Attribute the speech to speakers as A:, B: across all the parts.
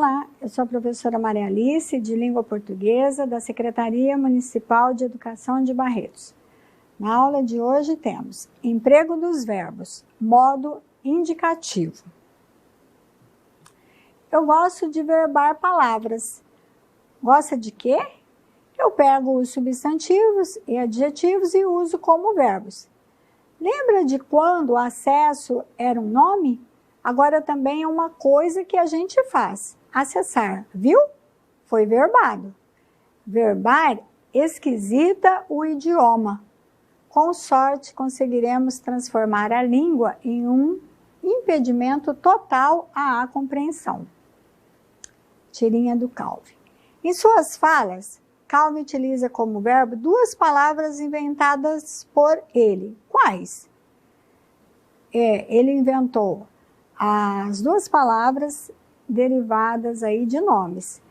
A: Olá, eu sou a professora Maria Alice, de Língua Portuguesa, da Secretaria Municipal de Educação de Barretos. Na aula de hoje temos emprego dos verbos, modo indicativo. Eu gosto de verbar palavras. Gosta de quê? Eu pego os substantivos e adjetivos e uso como verbos. Lembra de quando o acesso era um nome? Agora também é uma coisa que a gente faz. Acessar, viu? Foi verbado. Verbar esquisita o idioma. Com sorte, conseguiremos transformar a língua em um impedimento total à compreensão. Tirinha do Calvin. Em suas falas, Calvin utiliza como verbo duas palavras inventadas por ele. Quais? Ele inventou as duas palavras derivadas aí de nomes.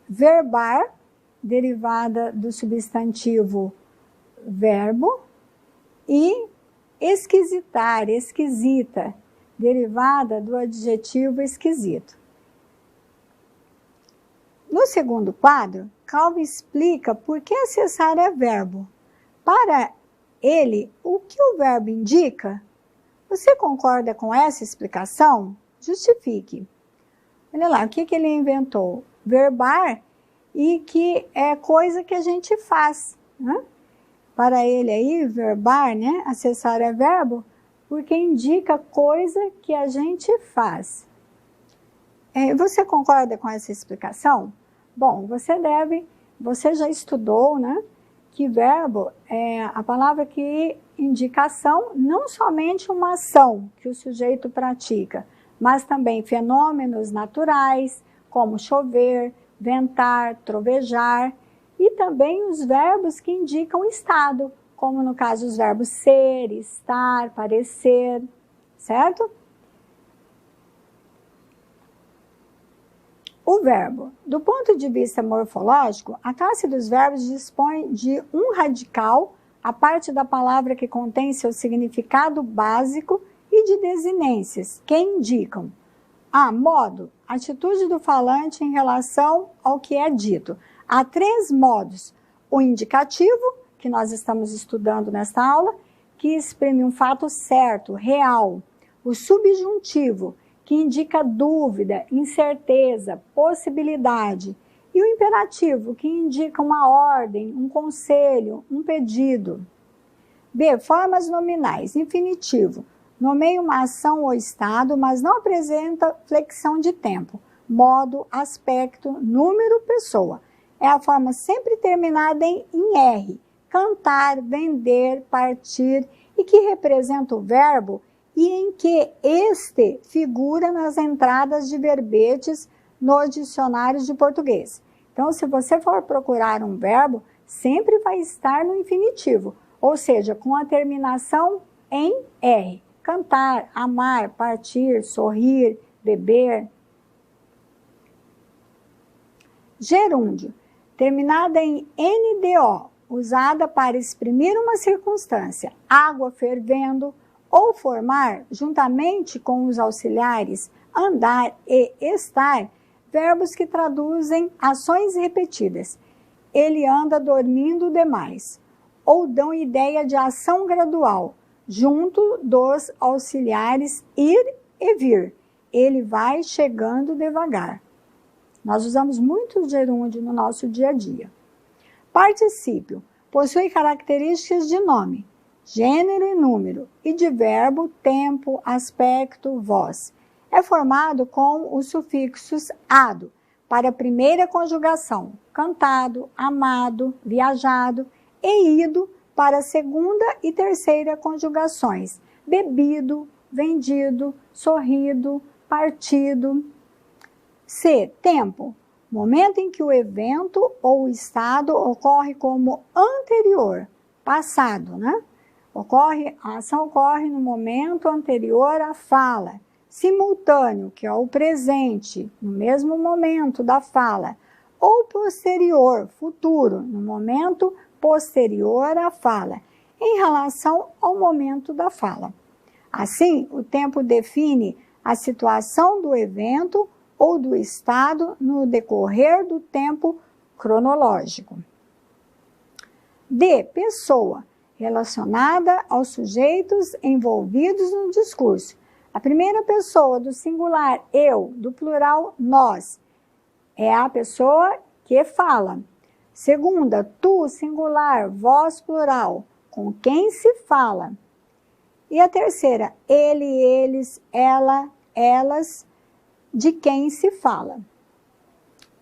A: Verbar, derivada do substantivo verbo, e esquisitar, esquisita, derivada do adjetivo esquisito. No segundo quadro, Calvin explica por que acessar é verbo. Para ele, o que o verbo indica? Você concorda com essa explicação? Justifique. Olha lá, o que ele inventou? Verbar, e que é coisa que a gente faz, né? Para ele aí, verbar, né? Acessar é verbo, porque indica coisa que a gente faz. Você concorda com essa explicação? Bom, você já estudou, né? Que verbo é a palavra que indica ação, não somente uma ação que o sujeito pratica, mas também fenômenos naturais, como chover, ventar, trovejar, e também os verbos que indicam estado, como no caso os verbos ser, estar, parecer, certo? O verbo. Do ponto de vista morfológico, a classe dos verbos dispõe de um radical, a parte da palavra que contém seu significado básico, e de desinências, que indicam modo, atitude do falante em relação ao que é dito. Há três modos: o indicativo, que nós estamos estudando nesta aula, que exprime um fato certo, real. O subjuntivo, que indica dúvida, incerteza, possibilidade. E o imperativo, que indica uma ordem, um conselho, um pedido. B. Formas nominais. Infinitivo. Nomeia uma ação ou estado, mas não apresenta flexão de tempo. Modo, aspecto, número, pessoa. É a forma sempre terminada em R. Cantar, vender, partir, e que representa o verbo e em que este figura nas entradas de verbetes nos dicionários de português. Então, se você for procurar um verbo, sempre vai estar no infinitivo, ou seja, com a terminação em R. Cantar, amar, partir, sorrir, beber. Gerúndio, terminada em NDO, usada para exprimir uma circunstância, água fervendo, ou formar, juntamente com os auxiliares andar e estar, verbos que traduzem ações repetidas. Ele anda dormindo demais. Ou dão ideia de ação gradual, junto dos auxiliares ir e vir. Ele vai chegando devagar. Nós usamos muito o gerúndio no nosso dia a dia. Particípio possui características de nome, gênero e número, e de verbo, tempo, aspecto, voz. É formado com os sufixos ado, para a primeira conjugação, cantado, amado, viajado, e ido, para a segunda e terceira conjugações, bebido, vendido, sorrido, partido. C. Tempo. Momento em que o evento ou o estado ocorre como anterior, passado, né? A ação ocorre no momento anterior à fala. Simultâneo, que é o presente, no mesmo momento da fala. Ou posterior, futuro, no momento posterior à fala, em relação ao momento da fala. Assim, o tempo define a situação do evento ou do estado no decorrer do tempo cronológico. D. Pessoa, relacionada aos sujeitos envolvidos no discurso. A primeira pessoa do singular eu, do plural nós, é a pessoa que fala. Segunda, tu, singular, vós, plural, com quem se fala. E a terceira, ele, eles, ela, elas, de quem se fala.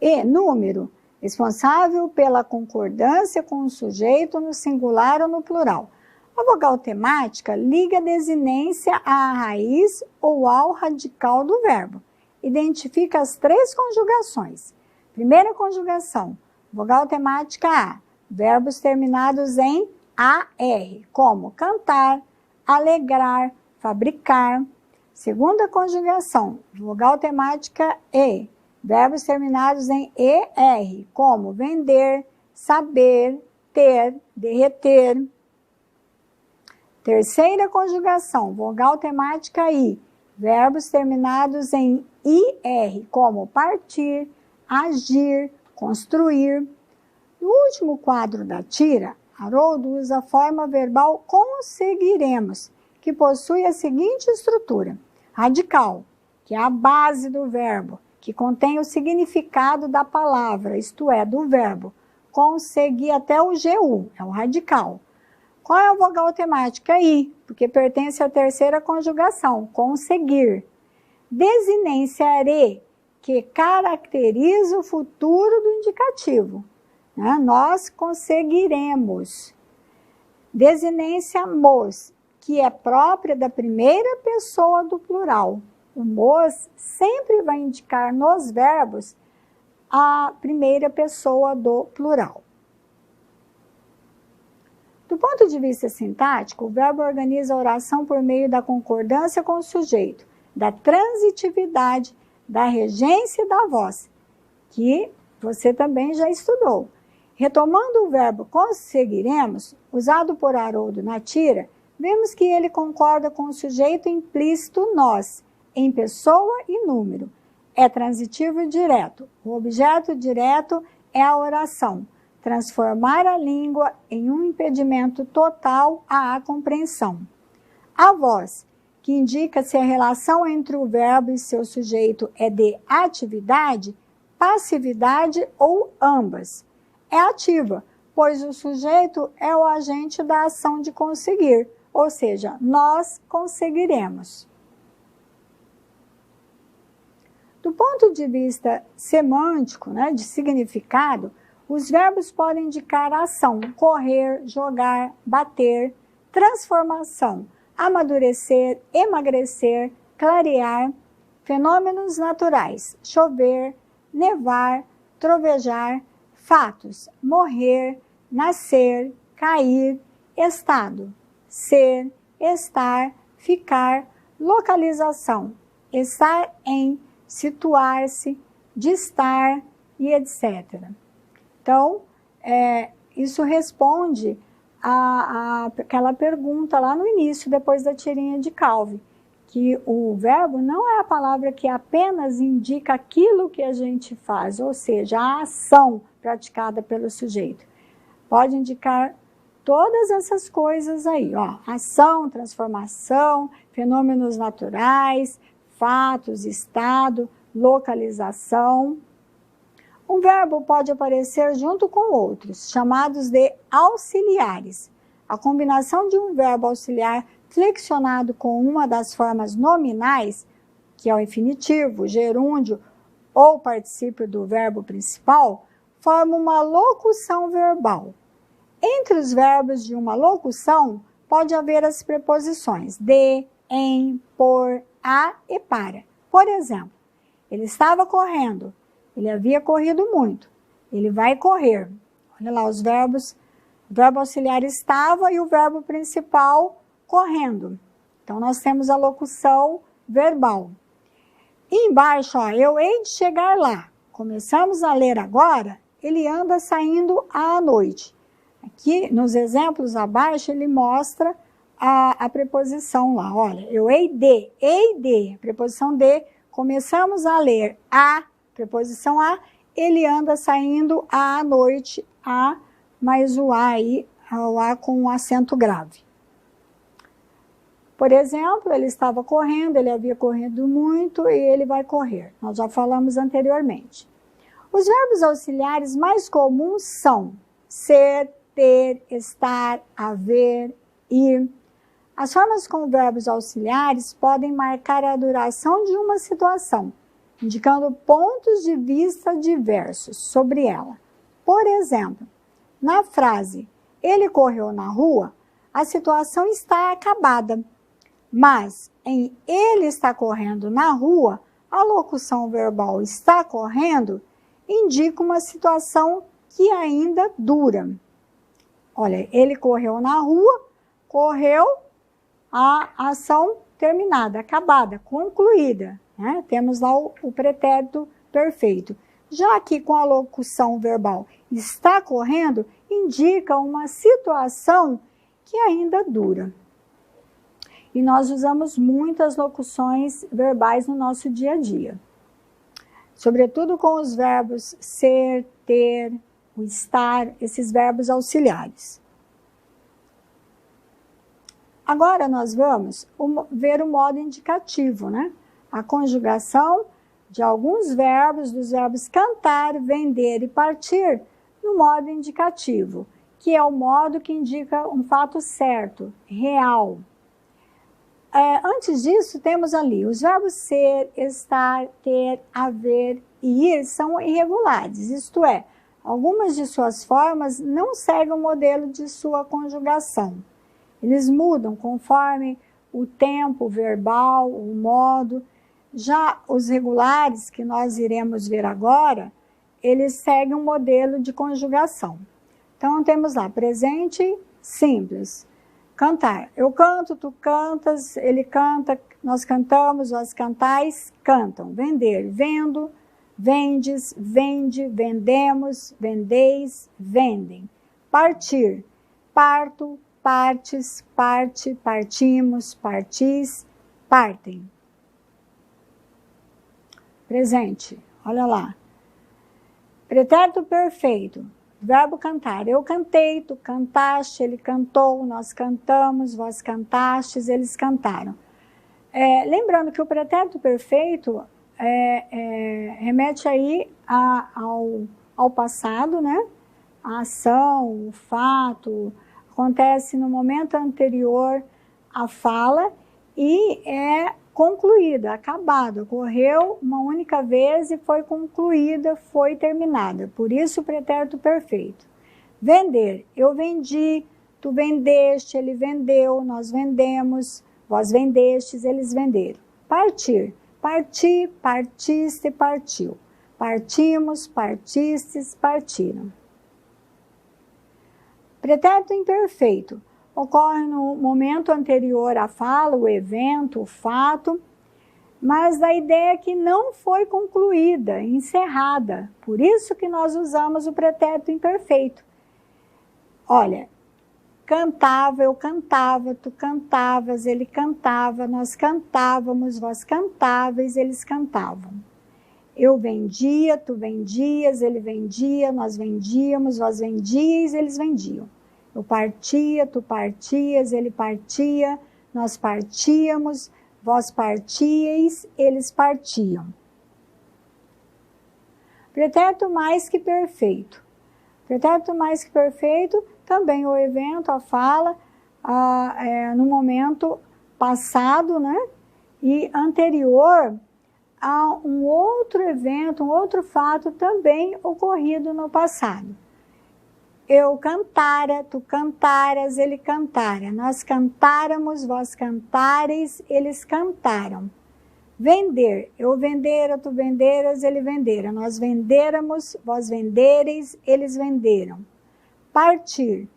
A: E, número, responsável pela concordância com o sujeito no singular ou no plural. A vogal temática liga a desinência à raiz ou ao radical do verbo. Identifica as três conjugações. Primeira conjugação, vogal temática A, verbos terminados em AR, como cantar, alegrar, fabricar. Segunda conjugação, vogal temática E, verbos terminados em ER, como vender, saber, ter, derreter. Terceira conjugação, vogal temática I, verbos terminados em IR, como partir, agir, construir. No último quadro da tira, Haroldo usa a forma verbal conseguiremos, que possui a seguinte estrutura. Radical, que é a base do verbo, que contém o significado da palavra, isto é, do verbo. Conseguir até o GU, é o radical. Qual é a vogal temática? I, porque pertence à terceira conjugação, conseguir. Desinência re, que caracteriza o futuro do indicativo. Nós conseguiremos. Desinência mos, que é própria da primeira pessoa do plural. O mos sempre vai indicar nos verbos a primeira pessoa do plural. Do ponto de vista sintático, o verbo organiza a oração por meio da concordância com o sujeito, da transitividade, da regência da voz, que você também já estudou. Retomando o verbo conseguiremos, usado por Haroldo na tira, vemos que ele concorda com o sujeito implícito nós, em pessoa e número. É transitivo e direto. O objeto direto é a oração. Transformar a língua em um impedimento total à compreensão. A voz, que indica se a relação entre o verbo e seu sujeito é de atividade, passividade ou ambas. É ativa, pois o sujeito é o agente da ação de conseguir, ou seja, nós conseguiremos. Do ponto de vista semântico, de significado, os verbos podem indicar ação, correr, jogar, bater, transformação, amadurecer, emagrecer, clarear, fenômenos naturais, chover, nevar, trovejar, fatos, morrer, nascer, cair, estado, ser, estar, ficar, localização, estar em, situar-se, de estar e etc. Então, isso responde aquela pergunta lá no início, depois da tirinha de Calvi, que o verbo não é a palavra que apenas indica aquilo que a gente faz, ou seja, a ação praticada pelo sujeito. Pode indicar todas essas coisas aí, ação, transformação, fenômenos naturais, fatos, estado, localização. Um verbo pode aparecer junto com outros, chamados de auxiliares. A combinação de um verbo auxiliar flexionado com uma das formas nominais, que é o infinitivo, gerúndio ou particípio do verbo principal, forma uma locução verbal. Entre os verbos de uma locução, pode haver as preposições de, em, por, a e para. Por exemplo, ele estava correndo. Ele havia corrido muito. Ele vai correr. Olha lá os verbos. O verbo auxiliar estava e o verbo principal correndo. Então, nós temos a locução verbal. E embaixo, eu hei de chegar lá. Começamos a ler agora, ele anda saindo à noite. Aqui, nos exemplos abaixo, ele mostra a preposição lá. Olha, eu hei de. A preposição de começamos a ler a, preposição a, ele anda saindo à noite, a, mais o a aí, o a com um acento grave. Por exemplo, ele estava correndo, ele havia corrido muito e ele vai correr. Nós já falamos anteriormente. Os verbos auxiliares mais comuns são ser, ter, estar, haver, ir. As formas com verbos auxiliares podem marcar a duração de uma situação, indicando pontos de vista diversos sobre ela. Por exemplo, na frase ele correu na rua, a situação está acabada. Mas em ele está correndo na rua, a locução verbal está correndo indica uma situação que ainda dura. Olha, ele correu na rua, correu, a ação terminada, acabada, concluída. Né? Temos lá o pretérito perfeito. Já que com a locução verbal está correndo, indica uma situação que ainda dura. E nós usamos muitas locuções verbais no nosso dia a dia. Sobretudo com os verbos ser, ter, o estar, esses verbos auxiliares. Agora nós vamos ver o modo indicativo, né? A conjugação de alguns verbos, dos verbos cantar, vender e partir, no modo indicativo, que é o modo que indica um fato certo, real. Antes disso, temos ali os verbos ser, estar, ter, haver e ir são irregulares, isto é, algumas de suas formas não seguem o modelo de sua conjugação. Eles mudam conforme o tempo verbal, o modo. Já os regulares, que nós iremos ver agora, eles seguem um modelo de conjugação. Então, temos lá presente simples. Cantar. Eu canto, tu cantas, ele canta, nós cantamos, vós cantais, cantam. Vender. Vendo, vendes, vende, vendemos, vendeis, vendem. Partir. Parto, partes, parte, partimos, partis, partem. Presente. Olha lá. Pretérito perfeito. Verbo cantar. Eu cantei, tu cantaste, ele cantou, nós cantamos, vós cantastes, eles cantaram. Lembrando que o pretérito perfeito remete aí ao passado, né? A ação, o fato, acontece no momento anterior à fala e é concluída, acabada, ocorreu uma única vez e foi concluída, foi terminada. Por isso o pretérito perfeito. Vender, eu vendi, tu vendeste, ele vendeu, nós vendemos, vós vendestes, eles venderam. Partir, parti, partiste, partiu. Partimos, partistes, partiram. Pretérito imperfeito. Ocorre no momento anterior à fala, o evento, o fato, mas a ideia é que não foi concluída, encerrada. Por isso que nós usamos o pretérito imperfeito. Olha, cantava, eu cantava, tu cantavas, ele cantava, nós cantávamos, vós cantáveis, eles cantavam. Eu vendia, tu vendias, ele vendia, nós vendíamos, vós vendíeis, eles vendiam. Eu partia, tu partias, ele partia, nós partíamos, vós partíeis, eles partiam. Pretérito mais que perfeito. Pretérito mais que perfeito, também o evento, a fala, no momento passado, né? E anterior a um outro evento, um outro fato também ocorrido no passado. Eu cantara, tu cantaras, ele cantara. Nós cantáramos, vós cantareis, eles cantaram. Vender. Eu vendera, tu venderas, ele vendera. Nós venderamos, vós vendereis, eles venderam. Partir.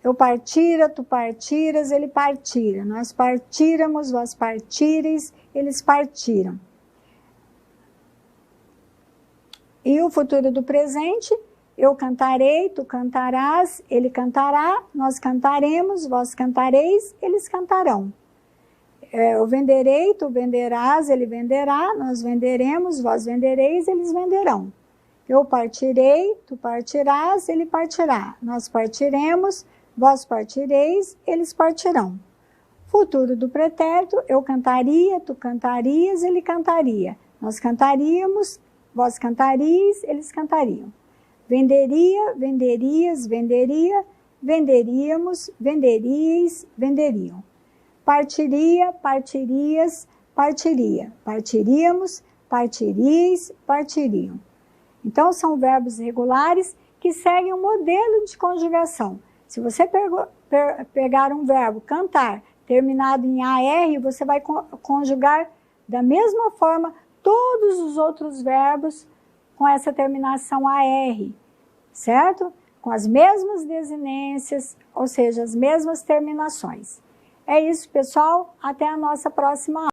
A: Eu partira, tu partiras, ele partira. Nós partíramos, vós partireis, eles partiram. E o futuro do presente... Eu cantarei, tu cantarás, ele cantará, nós cantaremos, vós cantareis, eles cantarão. Eu venderei, tu venderás, ele venderá, nós venderemos, vós vendereis, eles venderão. Eu partirei, tu partirás, ele partirá. Nós partiremos, vós partireis, eles partirão. Futuro do pretérito, eu cantaria, tu cantarias, ele cantaria. Nós cantaríamos, vós cantaríeis, eles cantariam. Venderia, venderias, venderia, venderíamos, venderíeis, venderiam. Partiria, partirias, partiria. Partiríamos, partiríeis, partiriam. Então, são verbos regulares que seguem um modelo de conjugação. Se você pegar um verbo, cantar, terminado em AR, você vai conjugar da mesma forma todos os outros verbos com essa terminação AR, certo? Com as mesmas desinências, ou seja, as mesmas terminações. É isso, pessoal. Até a nossa próxima aula.